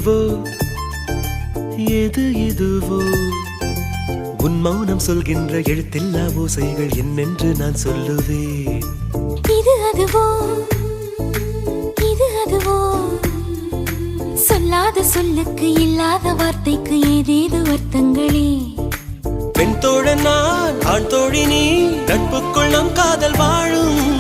இதுவோ எது இதுவோ உன் மௌனம் சொல்கின்ற எழுத்தில்லா ஓசைகள் என்னென்று நான் சொல்லுவேன். இது அதுவோ இது அதுவோ சொல்லாத சொல்லுக்கு இல்லாத வார்த்தைக்கு ஏதேது அர்த்தங்களே. பெண் தோழன் நான் ஆண் தோழி நீ நட்புக்குள் நம் காதல் வாழும்